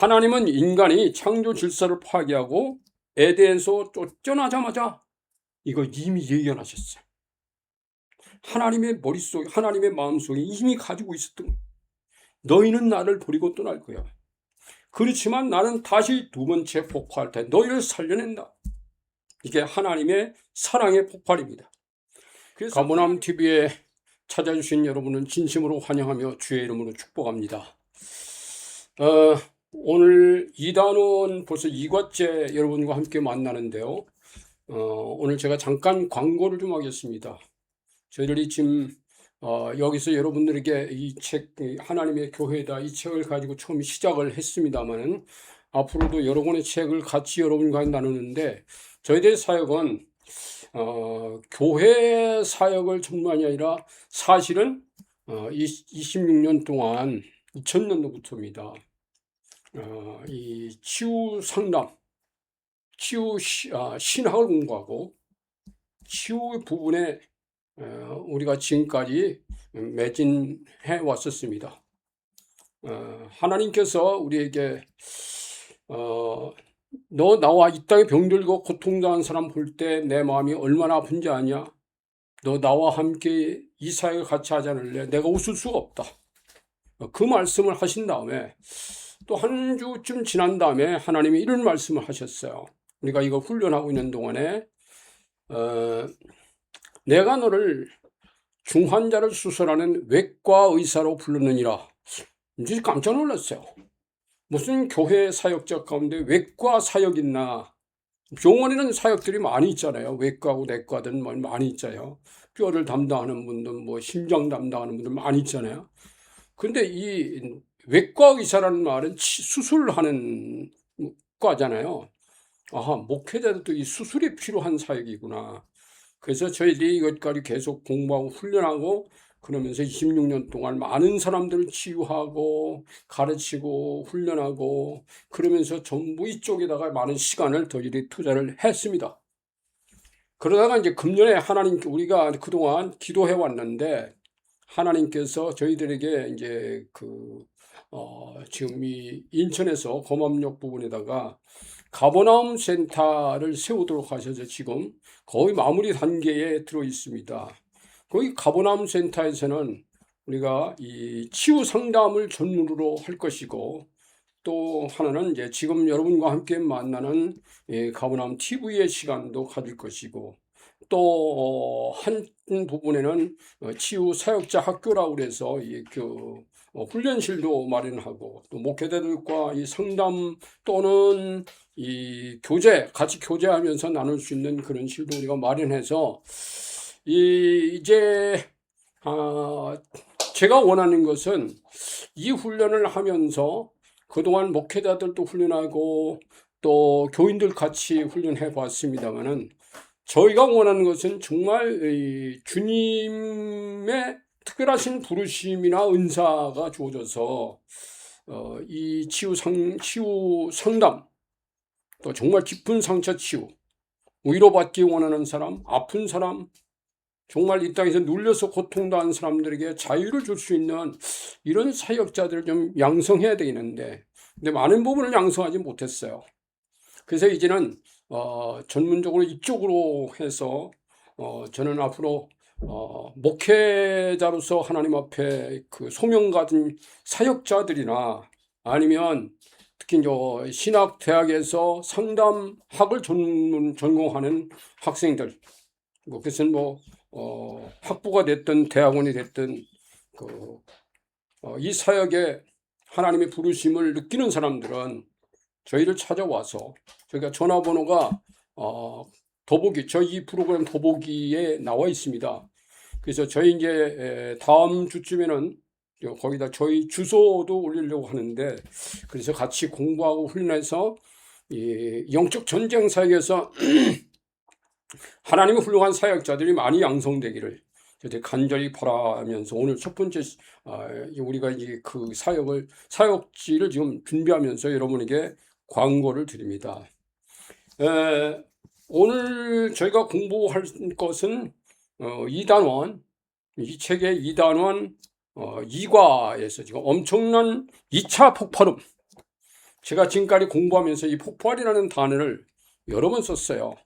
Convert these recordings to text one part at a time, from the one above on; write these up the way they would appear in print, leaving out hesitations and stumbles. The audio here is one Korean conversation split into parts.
하나님은 인간이 창조 질서를 파괴하고 에덴에서 쫓겨나자마자 이거 이미 예견하셨어요. 하나님의 머릿속에, 하나님의 마음속에 이미 가지고 있었던 거예요. 너희는 나를 버리고 떠날 거야. 그렇지만 나는 다시 두 번째 폭발할 때 너희를 살려낸다. 이게 하나님의 사랑의 폭발입니다. 그래서 가보남 TV에 찾아주신 여러분은 진심으로 환영하며 주의 이름으로 축복합니다. 오늘 이단원 벌써 2과째 여러분과 함께 만나는데요. 오늘 제가 잠깐 광고를 좀 하겠습니다. 저희들이 지금 여기서 여러분들에게 이 책, 하나님의 교회다, 이 책을 가지고 처음 시작을 했습니다만 앞으로도 여러 권의 책을 같이 여러분과 나누는데 저희들의 사역은 교회 사역을 전만이 아니라 사실은 26년 동안 2000년도부터입니다. 이 치유 상담, 치유 신학을 공부하고 치유 부분에 우리가 지금까지 매진해 왔었습니다. 하나님께서 우리에게 너 나와 이 땅에 병들고 고통당한 사람 볼 때 내 마음이 얼마나 아픈지 아냐? 너 나와 함께 이 사역을 같이 하지 않을래? 내가 웃을 수가 없다. 그 말씀을 하신 다음에 또 한 주쯤 지난 다음에 하나님이 이런 말씀을 하셨어요. 우리가 이거 훈련하고 있는 동안에 내가 너를 중환자를 수술하는 외과 의사로 부르느니라. 이제 깜짝 놀랐어요. 무슨 교회 사역자 가운데 외과 사역 있나? 병원에는 사역들이 많이 있잖아요. 외과고 내과든 뭐 많이 있잖아요. 뼈를 담당하는 분들, 뭐 심장 담당하는 분들 많이 있잖아요. 근데 이 외과 의사라는 말은 수술하는 과잖아요. 아하, 목회자들도 이 수술이 필요한 사역이구나. 그래서 저희들이 이것까지 계속 공부하고 훈련하고 그러면서 26년 동안 많은 사람들을 치유하고 가르치고 훈련하고 그러면서 전부 이쪽에다가 많은 시간을 저희들이 투자를 했습니다. 그러다가 이제 금년에 하나님께 우리가 그동안 기도해 왔는데 하나님께서 저희들에게 이제 지금 이 인천에서 검암역 부분에다가 가버나움 센터를 세우도록 하셔서 지금 거의 마무리 단계에 들어 있습니다. 거기 가버나움 센터에서는 우리가 이 치유 상담을 전문으로 할 것이고 또 하나는 이제 지금 여러분과 함께 만나는 가버나움 TV의 시간도 가질 것이고 또 한 부분에는 치유 사역자 학교라고 그래서 훈련실도 마련하고 또 목회자들과 이 상담 또는 이 같이 교제하면서 나눌 수 있는 그런 실도 우리가 마련해서 이제 제가 원하는 것은 이 훈련을 하면서 그동안 목회자들도 훈련하고 또 교인들 같이 훈련해 봤습니다만은 저희가 원하는 것은 정말 주님의 특별하신 부르심이나 은사가 주어져서 이 치유 상담 또 정말 깊은 상처 치유 위로받기 원하는 사람, 아픈 사람, 정말 이 땅에서 눌려서 고통당한 사람들에게 자유를 줄 수 있는 이런 사역자들을 좀 양성해야 되는데 근데 많은 부분을 양성하지 못했어요. 그래서 이제는 전문적으로 이쪽으로 해서 저는 앞으로 목회자로서 하나님 앞에 그 소명 가진 사역자들이나 아니면 특히 신학대학에서 상담학을 전공하는 학생들, 그것은 학부가 됐든 대학원이 됐든 이 사역에 하나님의 부르심을 느끼는 사람들은 저희를 찾아와서 저희가 전화번호가 더보기 저희 프로그램 더보기에 나와 있습니다. 그래서 저희 이제 다음 주쯤에는 거기다 저희 주소도 올리려고 하는데 그래서 같이 공부하고 훈련해서 이 영적 전쟁 사역에서 하나님의 훌륭한 사역자들이 많이 양성되기를 저희 간절히 바라면서 오늘 첫 번째 우리가 이제 그 사역지를 지금 준비하면서 여러분에게 광고를 드립니다. 오늘 저희가 공부할 것은 2단원, 이 책의 2단원 2과에서 지금 엄청난 2차 폭발음, 제가 지금까지 공부하면서 이 폭발이라는 단어를 여러 번 썼어요.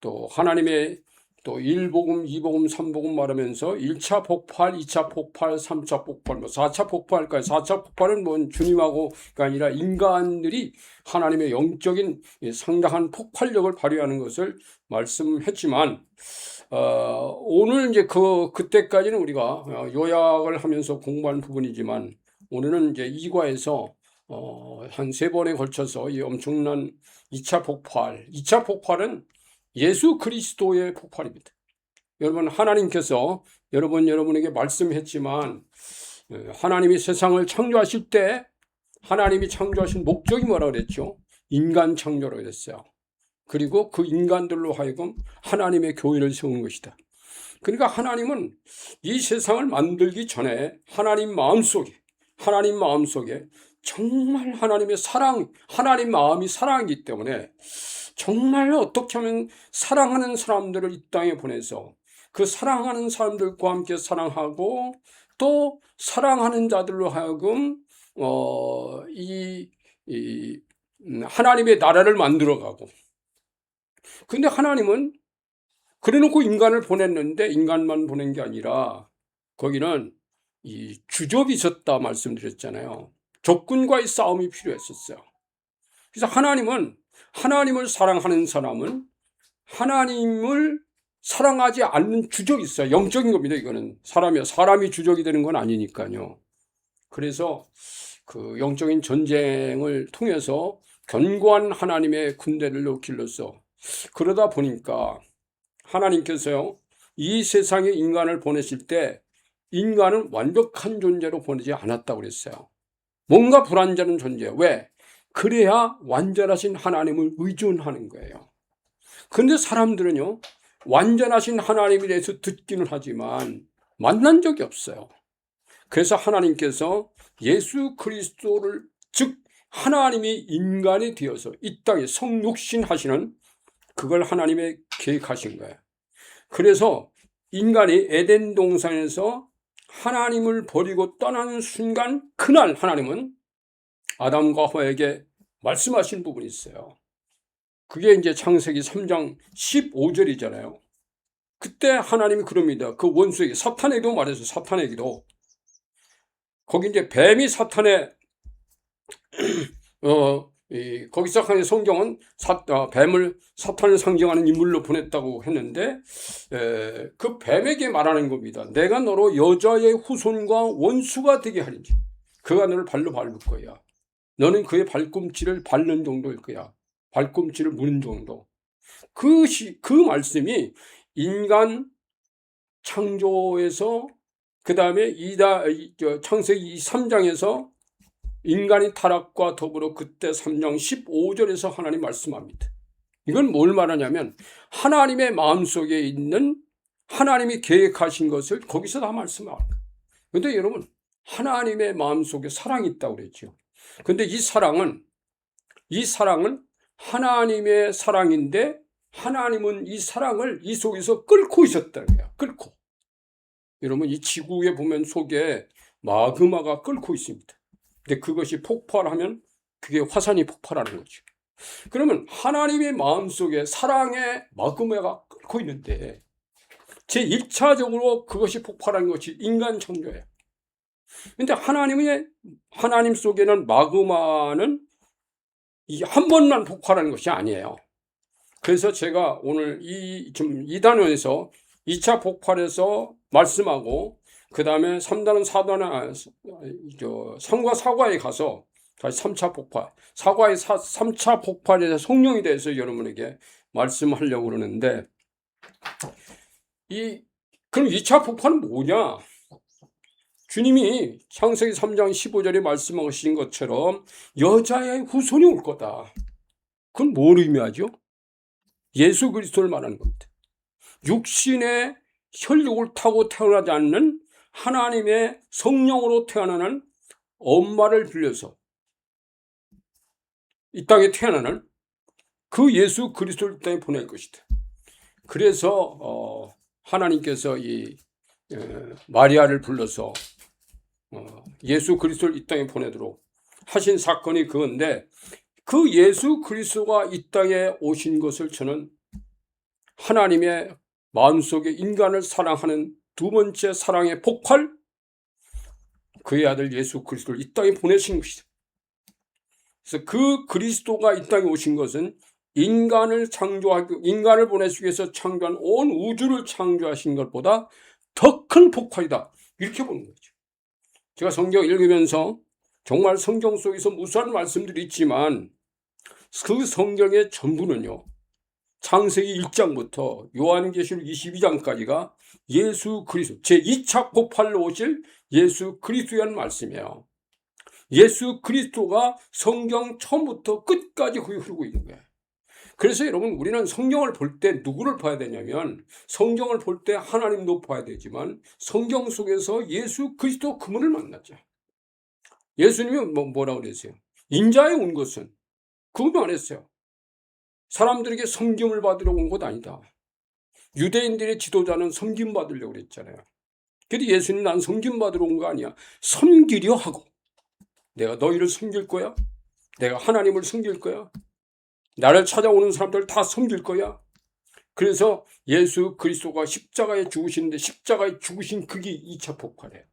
또 하나님의 또 1복음, 2복음, 3복음 말하면서 1차 폭발, 2차 폭발, 3차 폭발, 4차 폭발까지. 4차 폭발은 뭐 주님하고가 아니라 인간들이 하나님의 영적인 상당한 폭발력을 발휘하는 것을 말씀했지만, 오늘 이제 그때까지는 우리가 요약을 하면서 공부한 부분이지만, 오늘은 이제 2과에서 한 3번에 걸쳐서 이 엄청난 2차 폭발, 2차 폭발은 예수 그리스도의 폭발입니다. 여러분, 하나님께서 여러분에게 말씀했지만, 하나님이 세상을 창조하실 때 하나님이 창조하신 목적이 뭐라 그랬죠? 인간 창조라고 그랬어요. 그리고 그 인간들로 하여금 하나님의 교회를 세우는 것이다. 그러니까 하나님은 이 세상을 만들기 전에 하나님 마음속에 정말 하나님의 사랑, 하나님 마음이 사랑이기 때문에 정말 어떻게 하면 사랑하는 사람들을 이 땅에 보내서 그 사랑하는 사람들과 함께 사랑하고 또 사랑하는 자들로 하여금 하나님의 나라를 만들어가고. 근데 하나님은 그래놓고 인간을 보냈는데 인간만 보낸 게 아니라 거기는 이 주접이 있었다 말씀드렸잖아요. 적군과의 싸움이 필요했었어요. 그래서 하나님을 사랑하는 사람은 하나님을 사랑하지 않는 주적이 있어요. 영적인 겁니다. 이거는 사람이 주적이 되는 건 아니니까요. 그래서 그 영적인 전쟁을 통해서 견고한 하나님의 군대를 길러서 그러다 보니까 하나님께서요, 이 세상에 인간을 보내실 때 인간은 완벽한 존재로 보내지 않았다고 그랬어요. 뭔가 불완전한 존재. 왜? 그래야 완전하신 하나님을 의존하는 거예요. 그런데 사람들은요, 완전하신 하나님에 대해서 듣기는 하지만 만난 적이 없어요. 그래서 하나님께서 예수 그리스도를, 즉 하나님이 인간이 되어서 이 땅에 성육신하시는 그걸 하나님의 계획하신 거예요. 그래서 인간이 에덴 동산에서 하나님을 버리고 떠나는 순간, 그날 하나님은 아담과 하와에게 말씀하신 부분이 있어요. 그게 이제 창세기 3장 15절이잖아요. 그때 하나님이 그럽니다. 그 원수에게, 사탄에게도 말해서 사탄에게도. 거기 이제 뱀이 사탄의 거기서 성경은 뱀을 사탄을 상징하는 인물로 보냈다고 했는데, 그 뱀에게 말하는 겁니다. 내가 너로 여자의 후손과 원수가 되게 하리니 그가 너를 발로 밟을 거야. 너는 그의 발꿈치를 밟는 정도일 거야. 발꿈치를 무는 정도. 그 말씀이 인간 창조에서, 그 다음에 창세기 3장에서 인간의 타락과 더불어 그때 3장 15절에서 하나님 말씀합니다. 이건 뭘 말하냐면 하나님의 마음속에 있는 하나님이 계획하신 것을 거기서 다 말씀합니다. 그런데 여러분, 하나님의 마음속에 사랑이 있다고 그랬죠. 그런데 이 사랑은 하나님의 사랑인데 하나님은 이 사랑을 이 속에서 끓고 있었다는 거야. 끓고. 여러분, 이 지구에 보면 속에 마그마가 끓고 있습니다. 근데 그것이 폭발하면 그게 화산이 폭발하는 거죠. 그러면 하나님의 마음속에 사랑의 마그마가 끓고 있는데 제1차적으로 그것이 폭발한 것이 인간 창조예요. 근데 하나님 속에는 마그마는 한 번만 폭발하는 것이 아니에요. 그래서 제가 오늘 이 단원에서 2차 폭발에서 말씀하고, 그 다음에 3단원, 4단원, 3과 4과에 가서 다시 3차 폭발, 3차 폭발에 대해서 성령에 대해서 여러분에게 말씀하려고 그러는데, 그럼 2차 폭발은 뭐냐? 주님이 창세기 3장 15절에 말씀하신 것처럼 여자의 후손이 올 거다. 그건 뭘 의미하죠? 예수 그리스도를 말하는 겁니다. 육신의 혈육을 타고 태어나지 않는 하나님의 성령으로 태어나는 엄마를 빌려서 이 땅에 태어나는 그 예수 그리스도를 이 땅에 보낼 것이다. 그래서 하나님께서 이 마리아를 불러서 예수 그리스도를 이 땅에 보내도록 하신 사건이 그건데, 그 예수 그리스도가 이 땅에 오신 것을 저는 하나님의 마음속에 인간을 사랑하는 두 번째 사랑의 폭발, 그의 아들 예수 그리스도를 이 땅에 보내신 것이다. 그래서 그 그리스도가 이 땅에 오신 것은 인간을 창조하고 인간을 보내시기 위해서 창조한 온 우주를 창조하신 것보다 더 큰 폭발이다, 이렇게 보는 거죠. 제가 성경 읽으면서 정말 성경 속에서 무수한 말씀들이 있지만 그 성경의 전부는요, 창세기 1장부터 요한계시록 22장까지가 예수 그리스도 제2차 폭발로 오실 예수 그리스도에 대한 말씀이에요. 예수 그리스도가 성경 처음부터 끝까지 거기 흐르고 있는 거예요. 그래서 여러분, 우리는 성경을 볼 때 누구를 봐야 되냐면, 성경을 볼 때 하나님도 봐야 되지만 성경 속에서 예수 그리스도 그분을 만나죠. 예수님이 뭐라고 그랬어요? 인자에 온 것은, 그분이 안 했어요. 사람들에게 섬김을 받으러 온 것 아니다. 유대인들의 지도자는 섬김 받으려고 그랬잖아요. 근데 예수님, 난 섬김 받으러 온 거 아니야. 섬기려 하고, 내가 너희를 섬길 거야. 내가 하나님을 섬길 거야. 나를 찾아오는 사람들 다 섬길 거야. 그래서 예수 그리스도가 십자가에 죽으시는데, 십자가에 죽으신 그게 2차 폭발이에요.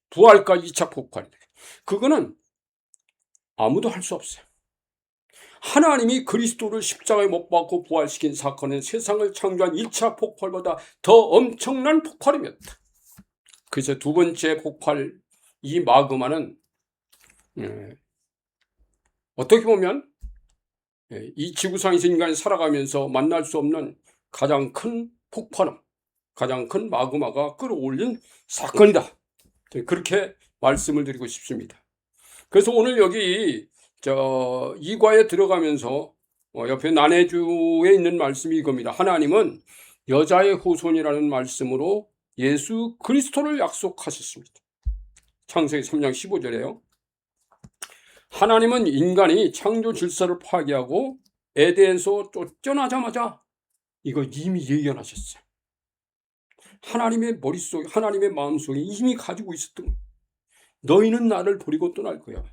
부활까지 2차 폭발이에요. 그거는 아무도 할 수 없어요. 하나님이 그리스도를 십자가에 못 박고 부활시킨 사건은 세상을 창조한 1차 폭발보다 더 엄청난 폭발이었다. 그래서 두 번째 폭발, 이 마그마는 어떻게 보면 이 지구상에서 인간이 살아가면서 만날 수 없는 가장 큰 폭발음, 가장 큰 마그마가 끌어올린 사건이다, 그렇게 말씀을 드리고 싶습니다. 그래서 오늘 여기 이과에 들어가면서 옆에 난해주에 있는 말씀이 이겁니다. 하나님은 여자의 후손이라는 말씀으로 예수 그리스도를 약속하셨습니다. 창세기 3장 15절에요. 하나님은 인간이 창조 질서를 파괴하고 에덴에서 쫓겨나자마자 이거 이미 예견하셨어요. 하나님의 머릿속에, 하나님의 마음속에 이미 가지고 있었던 거예요. 너희는 나를 버리고 떠날 거야.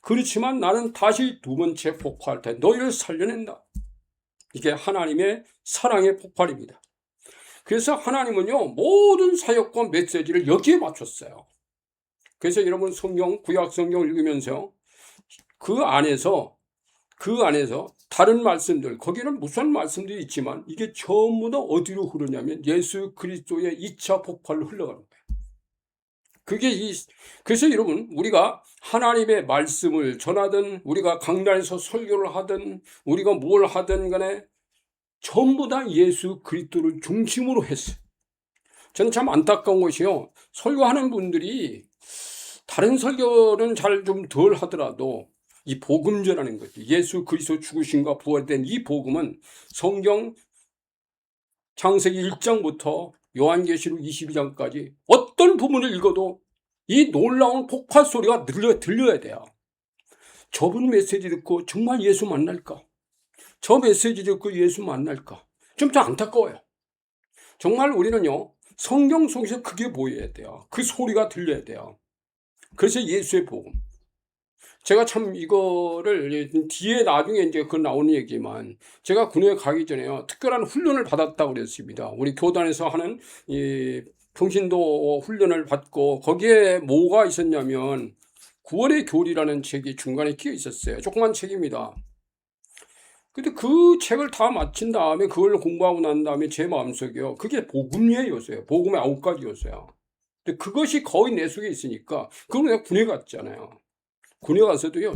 그렇지만 나는 다시 두 번째 폭발할 때 너희를 살려낸다. 이게 하나님의 사랑의 폭발입니다. 그래서 하나님은요, 모든 사역과 메시지를 여기에 맞췄어요. 그래서 여러분, 성경, 구약 성경을 읽으면서 그 안에서 다른 말씀들, 거기는 무슨 말씀들이 있지만 이게 전부 다 어디로 흐르냐면 예수 그리스도의 2차 폭발로 흘러가는 거예요. 그래서 여러분, 우리가 하나님의 말씀을 전하든, 우리가 강단에서 설교를 하든, 우리가 뭘 하든 간에 전부 다 예수 그리스도를 중심으로 했어요. 저는 참 안타까운 것이요, 설교하는 분들이 다른 설교는 잘 좀 덜 하더라도 이 복음전하는 거죠. 예수 그리스도 죽으심과 부활된 이 복음은 성경 창세기 1장부터 요한계시록 22장까지 어떤 부분을 읽어도 이 놀라운 폭발 소리가 들려야 돼요. 저분 메시지 듣고 정말 예수 만날까? 저 메시지 듣고 예수 만날까? 좀 안타까워요. 정말 우리는요, 성경 속에서 그게 보여야 돼요. 그 소리가 들려야 돼요. 그래서 예수의 복음. 제가 참 이거를 뒤에 나중에 이제 그 나오는 얘기지만, 제가 군에 가기 전에요, 특별한 훈련을 받았다고 그랬습니다. 우리 교단에서 하는 이 평신도 훈련을 받고, 거기에 뭐가 있었냐면 9월의 교리라는 책이 중간에 끼어 있었어요. 조그만 책입니다. 근데 그 책을 다 마친 다음에, 그걸 공부하고 난 다음에 제 마음속에요, 그게 복음의 요소예요. 복음의 9가지 요소예요. 근데 그것이 거의 내 속에 있으니까, 그럼 내가 군에 갔잖아요. 군에 가서도요,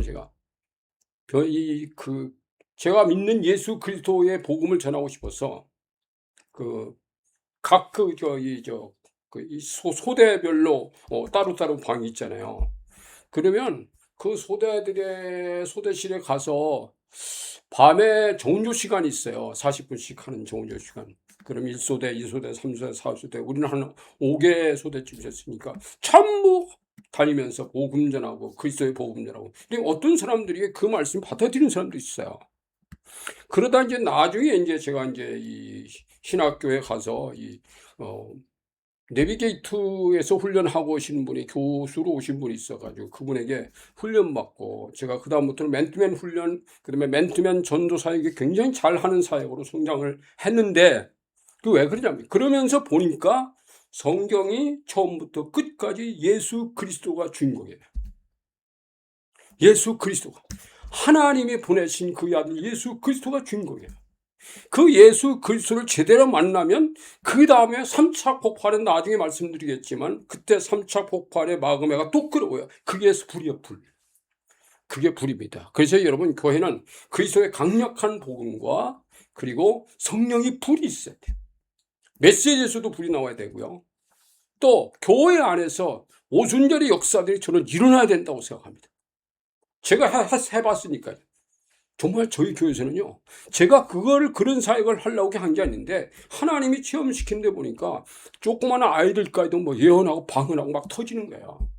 제가 믿는 예수 그리스도의 복음을 전하고 싶어서 소대별로 따로따로 방이 있잖아요. 그러면 그 소대들의 소대실에 가서 밤에 정조 시간이 있어요. 40분씩 하는 정조 시간. 그럼 1소대, 2소대, 3소대, 4소대, 우리는 한 5개 소대쯤 있었으니까 전부 다니면서 복음 전하고, 그리스도의 복음 전하고. 근데 어떤 사람들이 그 말씀 받아들이는 사람도 있어요. 그러다 이제 나중에 제가 이 신학교에 가서 내비게이터에서 훈련하고 오신 분이 교수로 오신 분이 있어가지고 그분에게 훈련받고 제가 그다음부터는 맨투맨 훈련, 그다음에 맨투맨 전도 사역이 굉장히 잘하는 사역으로 성장을 했는데 그 왜 그러냐면 그러면서 보니까 성경이 처음부터 끝까지 예수 그리스도가 주인공이에요. 예수 그리스도가 하나님이 보내신 그 아들 예수 그리스도가 주인공이에요. 그 예수 그리스도를 제대로 만나면 그 다음에 3차 폭발은 나중에 말씀드리겠지만 그때 3차 폭발의 마그마가 또 끓어오요. 그게 불이요, 불. 그게 불입니다. 그래서 여러분 교회는 그리스도의 강력한 복음과 그리고 성령이 불이 있어야 돼요. 메시지에서도 불이 나와야 되고요. 또 교회 안에서 오순절의 역사들이 저는 일어나야 된다고 생각합니다. 제가 해봤으니까요. 정말 저희 교회에서는요, 제가 그런 사역을 하려고 한 게 아닌데, 하나님이 체험시킨 데 보니까, 조그마한 아이들까지도 뭐 예언하고 방언하고 막 터지는 거예요.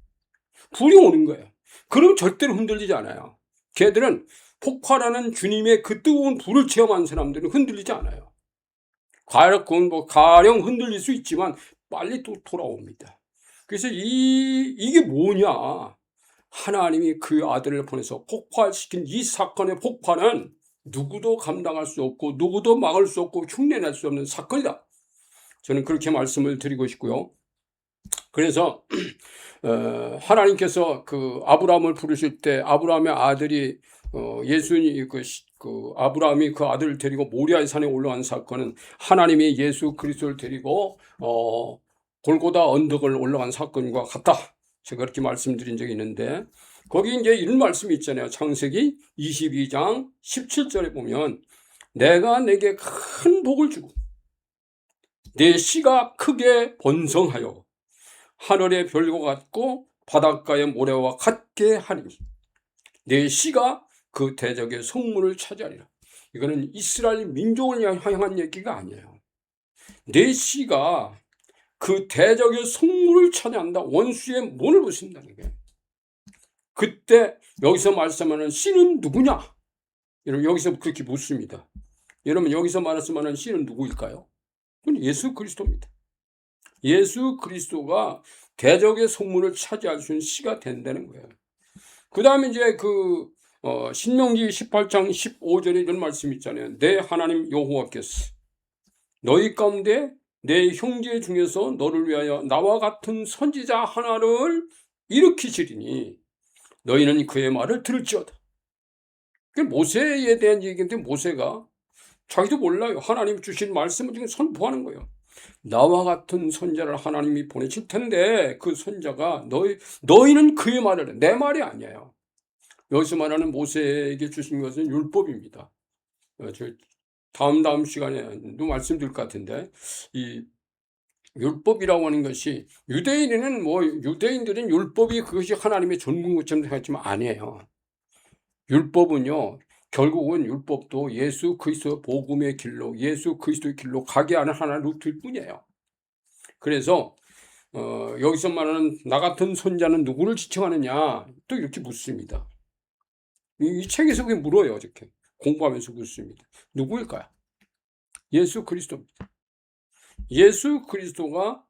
불이 오는 거예요. 그럼 절대로 흔들리지 않아요. 걔들은 폭발하는 주님의 그 뜨거운 불을 체험한 사람들은 흔들리지 않아요. 가령 흔들릴 수 있지만, 빨리 또 돌아옵니다. 그래서 이게 뭐냐? 하나님이 그 아들을 보내서 폭발시킨 이 사건의 폭발은 누구도 감당할 수 없고 누구도 막을 수 없고 흉내낼 수 없는 사건이다. 저는 그렇게 말씀을 드리고 싶고요. 그래서 하나님께서 그 아브라함을 부르실 때 아브라함의 아들이 예수님 아브라함이 그 아들을 데리고 모리아의 산에 올라간 사건은 하나님이 예수 그리스도를 데리고 골고다 언덕을 올라간 사건과 같다. 제가 그렇게 말씀드린 적이 있는데 거기 이제 이런 말씀이 있잖아요. 창세기 22장 17절에 보면 내가 내게 큰 복을 주고 내 씨가 크게 번성하여 하늘의 별과 같고 바닷가의 모래와 같게 하리니 내 씨가 그 대적의 성문을 차지하리라. 이거는 이스라엘 민족을 향한 얘기가 아니에요. 내 씨가 그 대적의 성문을 차지한다. 원수의 문을 부순다는 거예요. 그때 여기서 말씀하는 씨는 누구냐? 여러분 여기서 그렇게 묻습니다. 여러분 여기서 말씀하는 씨는 누구일까요? 그건 예수 그리스도입니다. 예수 그리스도가 대적의 성문을 차지할 수 있는 씨가 된다는 거예요. 그 다음에 이제 신명기 18장 15절에 이런 말씀 있잖아요. 내 하나님 여호와께서 너희 가운데 내 형제 중에서 너를 위하여 나와 같은 선지자 하나를 일으키시리니 너희는 그의 말을 들을지어다. 모세에 대한 얘기인데 모세가 자기도 몰라요. 하나님 주신 말씀을 지금 선포하는 거예요. 나와 같은 선자를 하나님이 보내실 텐데 그 선자가 너희는 그의 말을 해. 내 말이 아니에요. 여기서 말하는 모세에게 주신 것은 율법입니다. 다음 시간에도 말씀드릴 것 같은데 이 율법이라고 하는 것이 유대인들은 율법이 그것이 하나님의 전문것처럼 생각하지만 아니에요. 율법은요 결국은 율법도 예수 그리스도 복음의 길로 예수 그리스도의 길로 가게 하는 하나의 루트일 뿐이에요. 그래서 여기서 말하는 나 같은 선자는 누구를 지칭하느냐 또 이렇게 묻습니다. 이 책에서 그게 물어요. 이렇게 공부하면서 묻습니다. 누구일까요? 예수 그리스도입니다. 예수 그리스도가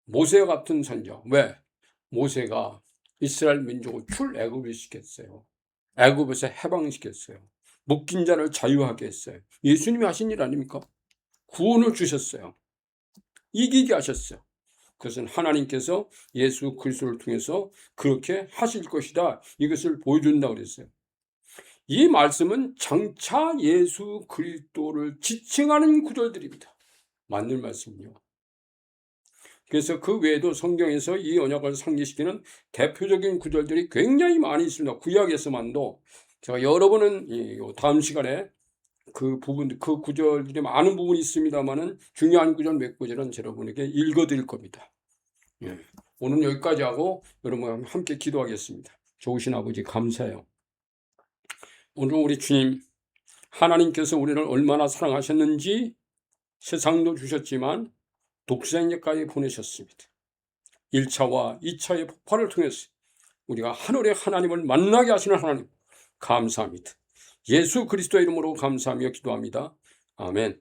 모세 같은 선자. 왜? 모세가 이스라엘 민족을 출애굽을 시켰어요. 애굽에서 해방시켰어요. 묶인 자를 자유하게 했어요. 예수님이 하신 일 아닙니까? 구원을 주셨어요. 이기게 하셨어요. 그것은 하나님께서 예수 그리스도를 통해서 그렇게 하실 것이다. 이것을 보여준다고 그랬어요. 이 말씀은 장차 예수 그리스도를 지칭하는 구절들입니다. 맞는 말씀이요. 그래서 그 외에도 성경에서 이 언약을 상기시키는 대표적인 구절들이 굉장히 많이 있습니다. 구약에서만도 제가 여러 번은 다음 시간에 그 구절들이 많은 부분이 있습니다만은 중요한 구절 몇 구절은 여러분에게 읽어드릴 겁니다. 예. 오늘 여기까지 하고 여러분 함께 기도하겠습니다. 좋으신 아버지 감사해요. 오늘 우리 주님 하나님께서 우리를 얼마나 사랑하셨는지 세상도 주셨지만 독생자까지 보내셨습니다. 1차와 2차의 폭발을 통해서 우리가 하늘의 하나님을 만나게 하시는 하나님 감사합니다. 예수 그리스도의 이름으로 감사하며 기도합니다. 아멘.